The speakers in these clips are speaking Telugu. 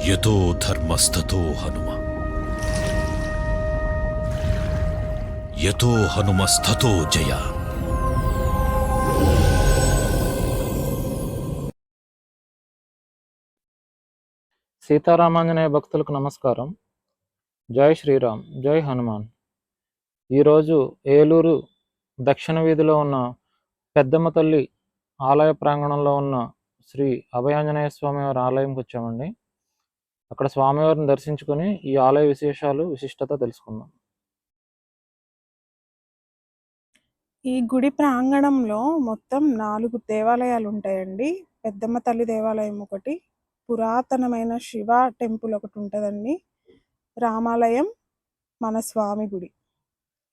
యతో ధర్మస్తతో హనుమ, యతో హనుమస్తతో జయ. సీతారామాంజనేయ భక్తులకు నమస్కారం. జై శ్రీరామ్, జై హనుమాన్. ఈరోజు ఏలూరు దక్షిణ వీధిలో ఉన్న పెద్దమ్మ తల్లి ఆలయ ప్రాంగణంలో ఉన్న శ్రీ అభయాంజనేయ స్వామి వారి ఆలయంకి వచ్చామండి. అక్కడ స్వామివారిని దర్శించుకుని ఈ ఆలయ విశేషాలు, విశిష్టత తెలుసుకుందాం. ఈ గుడి ప్రాంగణంలో మొత్తం 4 దేవాలయాలు ఉంటాయండి. పెద్దమ్మ తల్లి దేవాలయం ఒకటి, పురాతనమైన శివ టెంపుల్ ఒకటి ఉంటుందండి, రామాలయం, మన స్వామి గుడి.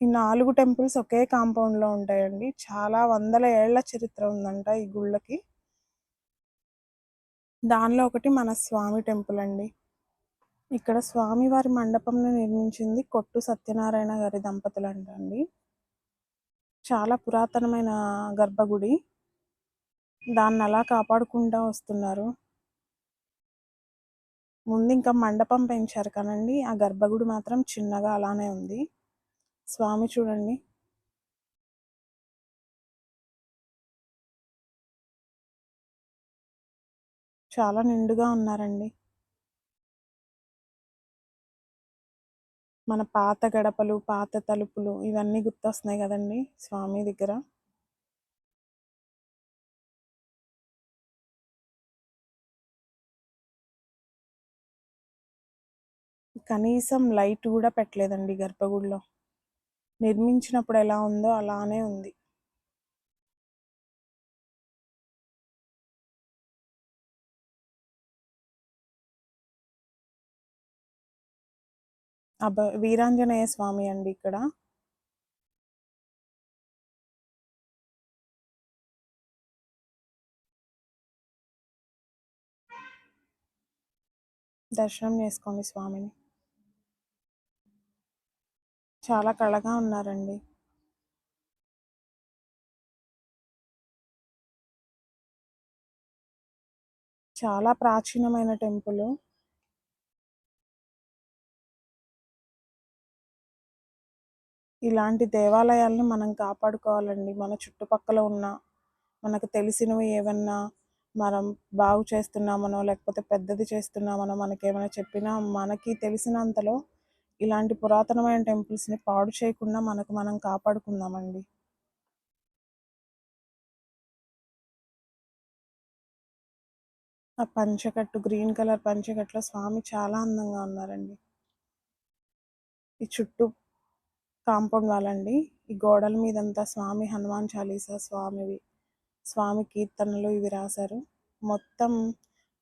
ఈ 4 టెంపుల్స్ ఒకే కాంపౌండ్లో ఉంటాయండి. చాలా వందల ఏళ్ల చరిత్ర ఉందంట ఈ గుళ్ళకి. దానిలో ఒకటి మన స్వామి టెంపుల్ అండి. ఇక్కడ స్వామివారి మండపంను నిర్మించింది కొట్టు సత్యనారాయణ గారి దంపతులు అంటండి. చాలా పురాతనమైన గర్భగుడి, దాన్ని అలా కాపాడుకుంటూ వస్తున్నారు. ముందు ఇంకా మండపం పెంచారు కానండి, ఆ గర్భగుడి మాత్రం చిన్నగా అలానే ఉంది. స్వామి చూడండి, చాలా నిండుగా ఉన్నారండి. మన పాత గడపలు, పాత తలుపులు ఇవన్నీ గుర్తొస్తున్నాయి కదండి స్వామి దగ్గర. కనీసం లైట్ కూడా పెట్టలేదండి గర్భగుడిలో. నిర్మించినప్పుడు ఎలా ఉందో అలానే ఉంది. వీరాంజనేయ స్వామి అండి ఇక్కడ. దర్శనం చేసుకోండి స్వామిని. చాలా కళగా ఉన్నారండి. చాలా ప్రాచీనమైన టెంపుల్. ఇలాంటి దేవాలయాలను మనం కాపాడుకోవాలండి. మన చుట్టుపక్కల ఉన్న మనకు తెలిసినవి ఏమన్నా మనం బాగు చేస్తున్నామనో, లేకపోతే పెద్దది చేస్తున్నామనో మనకేమైనా చెప్పినా, మనకి తెలిసినంతలో ఇలాంటి పురాతనమైన టెంపుల్స్ని పాడు చేయకుండా మనకు మనం కాపాడుకుందామండి. ఆ పంచకట్టు, గ్రీన్ కలర్ పంచకట్టులో స్వామి చాలా అందంగా ఉన్నారండి. ఈ చుట్టూ కాంపౌండ్ వాళ్ళండి. ఈ గోడల మీదంతా స్వామి హనుమాన్ చాలీసా, స్వామి కీర్తనలు ఇవి రాశారు. మొత్తం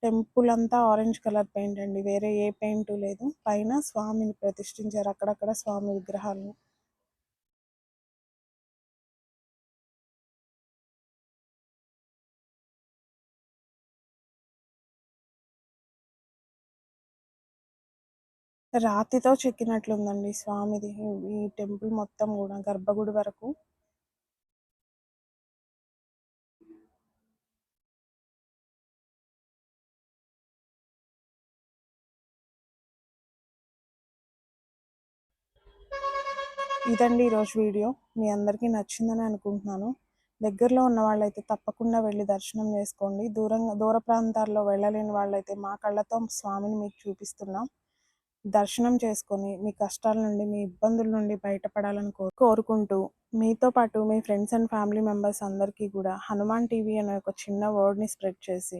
టెంపుల్ అంతా ఆరెంజ్ కలర్ పెయింట్ అండి, వేరే ఏ పెయింట్ లేదు. పైన స్వామిని ప్రతిష్ఠించారు, అక్కడక్కడ స్వామి విగ్రహాలను. రాతితో చెక్కినట్లుందండి స్వామిది ఈ టెంపుల్ మొత్తం కూడా, గర్భగుడి వరకు. ఇదండి ఈరోజు వీడియో. మీ అందరికీ నచ్చిందని అనుకుంటున్నాను. దగ్గరలో ఉన్న వాళ్ళైతే తప్పకుండా వెళ్ళి దర్శనం చేసుకోండి. దూర ప్రాంతాల్లో వెళ్ళలేని వాళ్ళైతే మా కళ్ళతో స్వామిని మీకు చూపిస్తున్నాం. దర్శనం చేసుకొని మీ కష్టాల నుండి, మీ ఇబ్బందుల నుండి బయటపడాలని కోరుకుంటూ, మీతో పాటు మీ ఫ్రెండ్స్ అండ్ ఫ్యామిలీ మెంబర్స్ అందరికీ కూడా హనుమాన్ టీవీ అనే ఒక చిన్న వర్డ్ని స్ప్రెడ్ చేసి,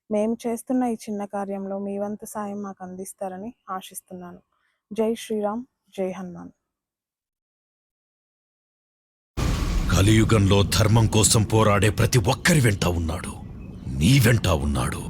మేము చేస్తున్న ఈ చిన్న కార్యంలో మీ వంతు సాయం మాకు అందిస్తారని ఆశిస్తున్నాను. జై శ్రీరామ్, జై హనుమాన్. కలియుగంలో ధర్మం కోసం పోరాడే ప్రతి ఒక్కరి వెంట ఉన్నాడు, నీ వెంట ఉన్నాడు.